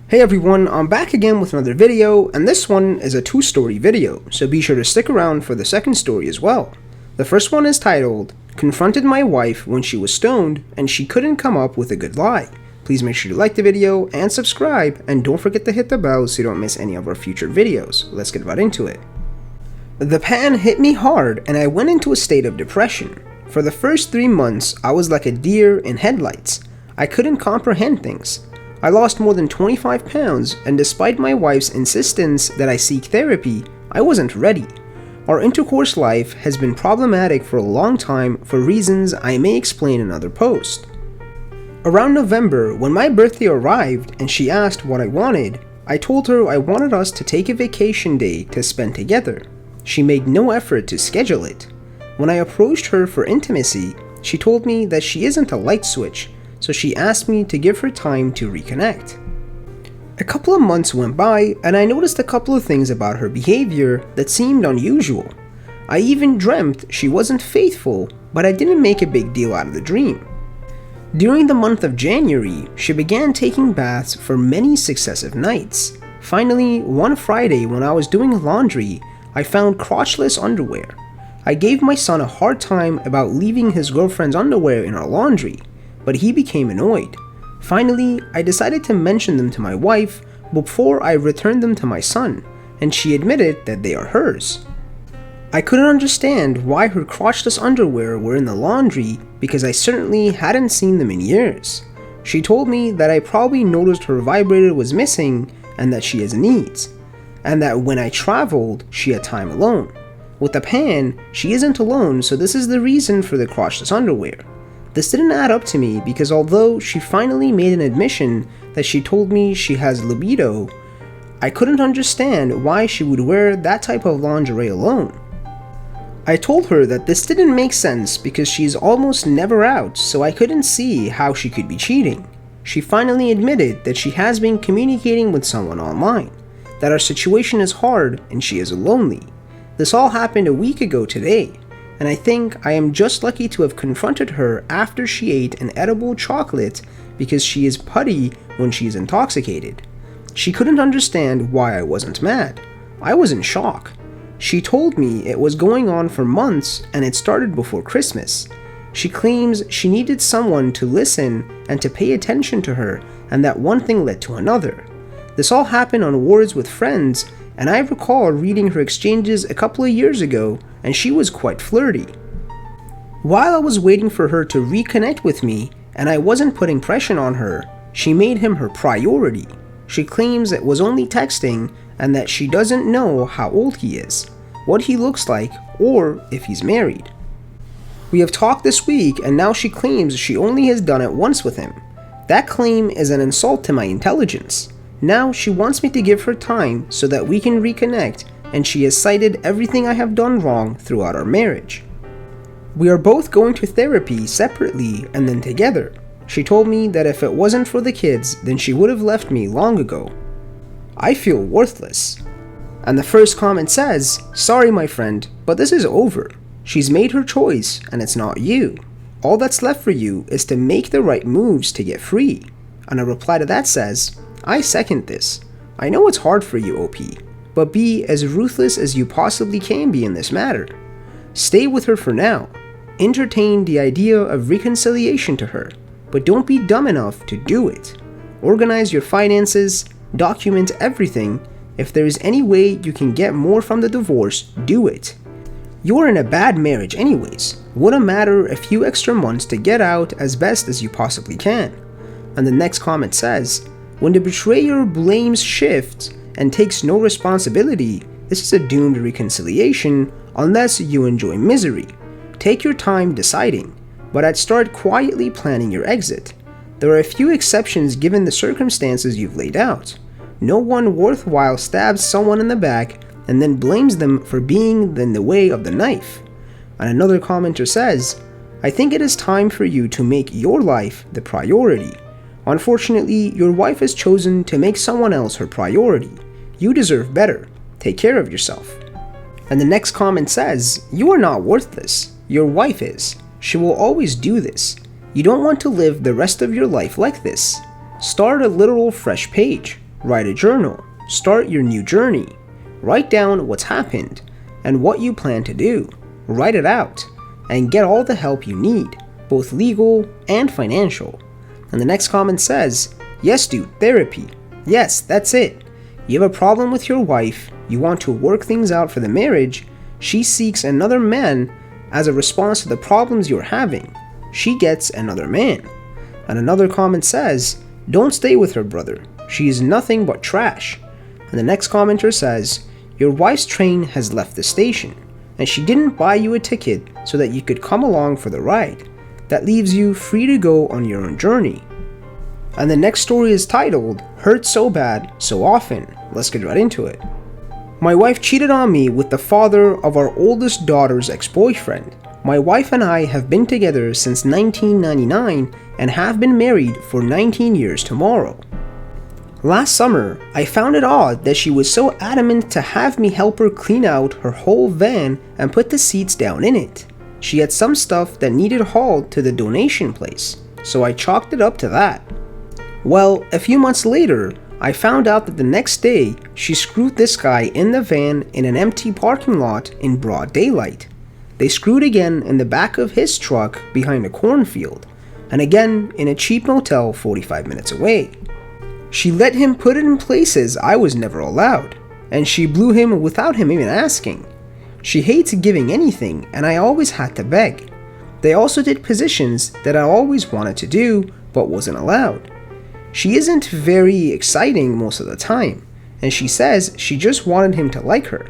Hey everyone, I'm back again with another video, and this one is a two-story video, so be sure to stick around for the second story as well. The first one is titled, Confronted My Wife When She Was Stoned and She Couldn't Come Up With a Good Lie. Please make sure to like the video and subscribe, and don't forget to hit the bell so you don't miss any of our future videos. Let's get right into it. The pan hit me hard and I went into a state of depression. For the first 3 months, I was like a deer in headlights. I couldn't comprehend things. I lost more than 25 pounds, and despite my wife's insistence that I seek therapy, I wasn't ready. Our intercourse life has been problematic for a long time for reasons I may explain in another post. Around November, when my birthday arrived and she asked what I wanted, I told her I wanted us to take a vacation day to spend together. She made no effort to schedule it. When I approached her for intimacy, she told me that she isn't a light switch, so she asked me to give her time to reconnect. A couple of months went by and I noticed a couple of things about her behavior that seemed unusual. I even dreamt she wasn't faithful, but I didn't make a big deal out of the dream. During the month of January, she began taking baths for many successive nights. Finally, one Friday when I was doing laundry, I found crotchless underwear. I gave my son a hard time about leaving his girlfriend's underwear in our laundry, but he became annoyed. Finally, I decided to mention them to my wife before I returned them to my son, and she admitted that they are hers. I couldn't understand why her crotchless underwear were in the laundry because I certainly hadn't seen them in years. She told me that I probably noticed her vibrator was missing and that she has needs, and that when I traveled, she had time alone. With the pan, she isn't alone, so this is the reason for the crotchless underwear. This didn't add up to me because although she finally made an admission that she told me she has libido, I couldn't understand why she would wear that type of lingerie alone. I told her that this didn't make sense because she's almost never out, so I couldn't see how she could be cheating. She finally admitted that she has been communicating with someone online, that our situation is hard and she is lonely. This all happened a week ago today, and I think I am just lucky to have confronted her after she ate an edible chocolate because she is putty when she is intoxicated. She couldn't understand why I wasn't mad. I was in shock. She told me it was going on for months and it started before Christmas. She claims she needed someone to listen and to pay attention to her, and that one thing led to another. This all happened on Words with Friends, and I recall reading her exchanges a couple of years ago, and she was quite flirty. While I was waiting for her to reconnect with me, and I wasn't putting pressure on her, she made him her priority. She claims it was only texting and that she doesn't know how old he is, what he looks like, or if he's married. We have talked this week, and now she claims she only has done it once with him. That claim is an insult to my intelligence. Now she wants me to give her time so that we can reconnect, and she has cited everything I have done wrong throughout our marriage. We are both going to therapy separately and then together. She told me that if it wasn't for the kids, then she would have left me long ago. I feel worthless. And the first comment says, "Sorry my friend, but this is over. She's made her choice and it's not you. All that's left for you is to make the right moves to get free." And a reply to that says, "I second this. I know it's hard for you, OP, but be as ruthless as you possibly can be in this matter. Stay with her for now. Entertain the idea of reconciliation to her, but don't be dumb enough to do it. Organize your finances, document everything. If there is any way you can get more from the divorce, do it. You're in a bad marriage anyways. Wouldn't matter a few extra months to get out as best as you possibly can." And the next comment says, "When the betrayer blames shifts and takes no responsibility, this is a doomed reconciliation unless you enjoy misery. Take your time deciding, but I'd start quietly planning your exit. There are a few exceptions given the circumstances you've laid out. No one worthwhile stabs someone in the back and then blames them for being in the way of the knife." And another commenter says, "I think it is time for you to make your life the priority. Unfortunately, your wife has chosen to make someone else her priority. You deserve better. Take care of yourself." And the next comment says, "You are not worthless. Your wife is. She will always do this. You don't want to live the rest of your life like this. Start a literal fresh page. Write a journal. Start your new journey. Write down what's happened and what you plan to do. Write it out and get all the help you need, both legal and financial. And the next comment says, yes dude, therapy. Yes, that's it. You have a problem with your wife, you want to work things out for the marriage, she seeks another man as a response to the problems you're having. She gets another man. And another comment says, don't stay with her, brother. She is nothing but trash. And the next commenter says, your wife's train has left the station, and she didn't buy you a ticket so that you could come along for the ride. That leaves you free to go on your own journey. And the next story is titled, Hurt So Bad, So Often. Let's get right into it. My wife cheated on me with the father of our oldest daughter's ex-boyfriend. My wife and I have been together since 1999 and have been married for 19 years tomorrow. Last summer, I found it odd that she was so adamant to have me help her clean out her whole van and put the seats down in it. She had some stuff that needed hauled to the donation place, so I chalked it up to that. Well, a few months later, I found out that the next day, she screwed this guy in the van in an empty parking lot in broad daylight. They screwed again in the back of his truck behind a cornfield, and again in a cheap motel 45 minutes away. She let him put it in places I was never allowed, and she blew him without him even asking. She hates giving anything, and I always had to beg. They also did positions that I always wanted to do, but wasn't allowed. She isn't very exciting most of the time, and she says she just wanted him to like her.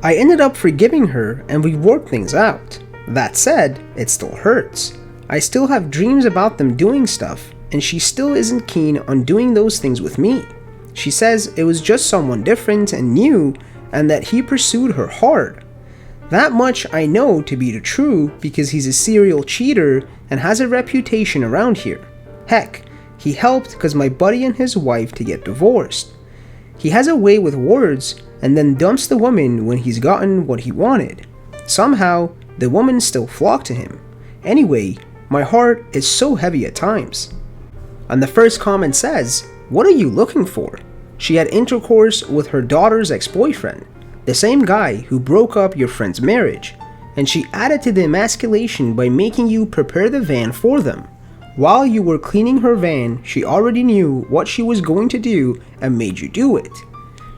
I ended up forgiving her, and we worked things out. That said, it still hurts. I still have dreams about them doing stuff, and she still isn't keen on doing those things with me. She says it was just someone different and new, and that he pursued her hard. That much I know to be true because he's a serial cheater and has a reputation around here. Heck, he helped cause my buddy and his wife to get divorced. He has a way with words and then dumps the woman when he's gotten what he wanted. Somehow, the woman still flocked to him. Anyway, my heart is so heavy at times. And the first comment says, what are you looking for? She had intercourse with her daughter's ex-boyfriend, the same guy who broke up your friend's marriage, and she added to the emasculation by making you prepare the van for them. While you were cleaning her van, she already knew what she was going to do and made you do it.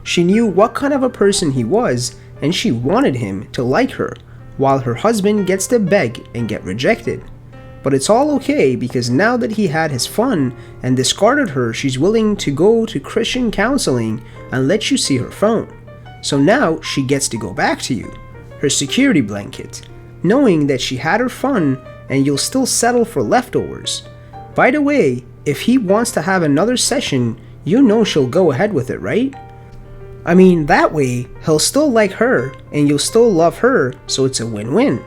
She knew what kind of a person he was, and she wanted him to like her, while her husband gets to beg and get rejected. But it's all okay because now that he had his fun and discarded her, she's willing to go to Christian counseling and let you see her phone. So now she gets to go back to you, her security blanket, knowing that she had her fun and you'll still settle for leftovers. By the way, if he wants to have another session, you know she'll go ahead with it, right? I mean, that way, he'll still like her and you'll still love her, so it's a win-win.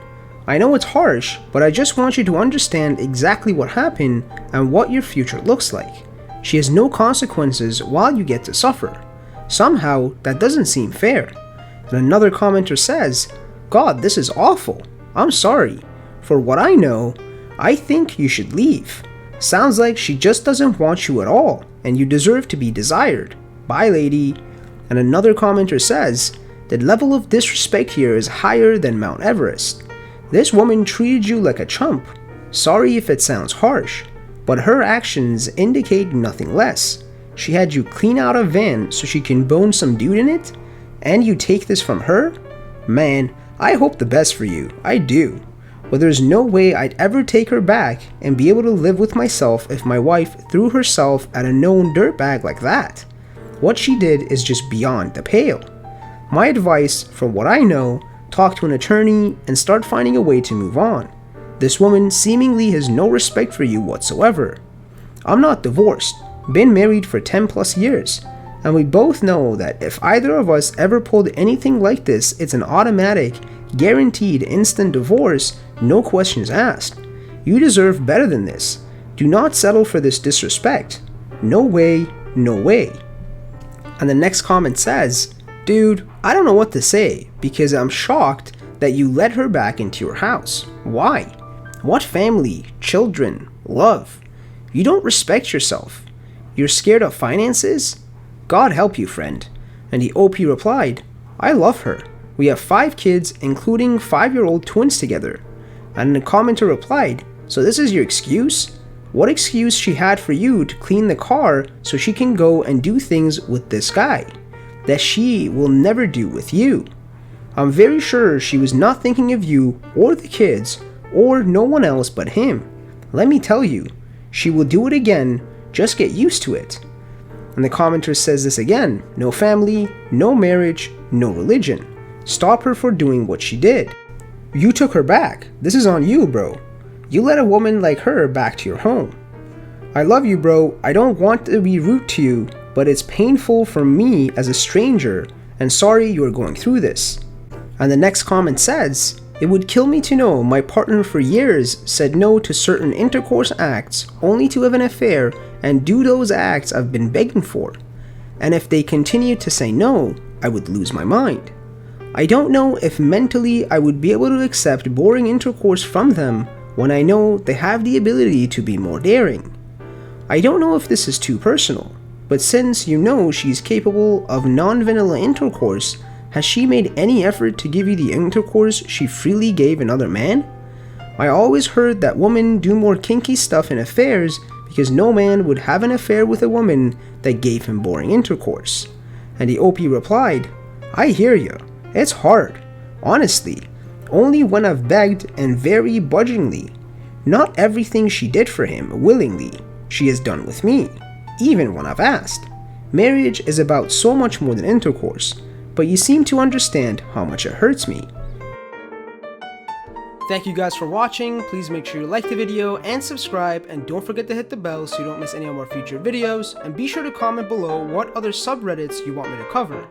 I know it's harsh, but I just want you to understand exactly what happened and what your future looks like. She has no consequences while you get to suffer. Somehow, that doesn't seem fair. And another commenter says, God, this is awful. I'm sorry. For what I know, I think you should leave. Sounds like she just doesn't want you at all, and you deserve to be desired. Bye, lady. And another commenter says, the level of disrespect here is higher than Mount Everest. This woman treated you like a chump. Sorry if it sounds harsh, but her actions indicate nothing less. She had you clean out a van so she can bone some dude in it? And you take this from her? Man, I hope the best for you. I do. But there's no way I'd ever take her back and be able to live with myself if my wife threw herself at a known dirtbag like that. What she did is just beyond the pale. My advice, from what I know, talk to an attorney and start finding a way to move on. This woman seemingly has no respect for you whatsoever. I'm not divorced, been married for 10 plus years, and we both know that if either of us ever pulled anything like this, it's an automatic, guaranteed instant divorce, no questions asked. You deserve better than this. Do not settle for this disrespect. No way, no way. And the next comment says, dude, I don't know what to say because I'm shocked that you let her back into your house. Why? What family, children, love? You don't respect yourself. You're scared of finances? God help you, friend. And the OP replied, I love her. We have 5 kids, including 5-year-old twins together. And the commenter replied, so this is your excuse? What excuse she had for you to clean the car so she can go and do things with this guy that she will never do with you? I'm very sure she was not thinking of you or the kids or no one else but him. Let me tell you, she will do it again, just get used to it. And the commenter says this again, no family, no marriage, no religion. Stop her for doing what she did. You took her back. This is on you, bro. You let a woman like her back to your home. I love you, bro. I don't want to be rude to you, but it's painful for me as a stranger, and sorry you are going through this. And the next comment says, it would kill me to know my partner for years said no to certain intercourse acts only to have an affair and do those acts I've been begging for. And if they continue to say no, I would lose my mind. I don't know if mentally I would be able to accept boring intercourse from them when I know they have the ability to be more daring. I don't know if this is too personal, but since you know she's capable of non-vanilla intercourse, has she made any effort to give you the intercourse she freely gave another man? I always heard that women do more kinky stuff in affairs because no man would have an affair with a woman that gave him boring intercourse. And the OP replied, I hear you. It's hard. Honestly. Only when I've begged and very budgingly. Not everything she did for him willingly she has done with me, even when I've asked. Marriage is about so much more than intercourse, but you seem to understand how much it hurts me. Thank you guys for watching. Please make sure you like the video and subscribe, and don't forget to hit the bell so you don't miss any of our future videos, and be sure to comment below what other subreddits you want me to cover.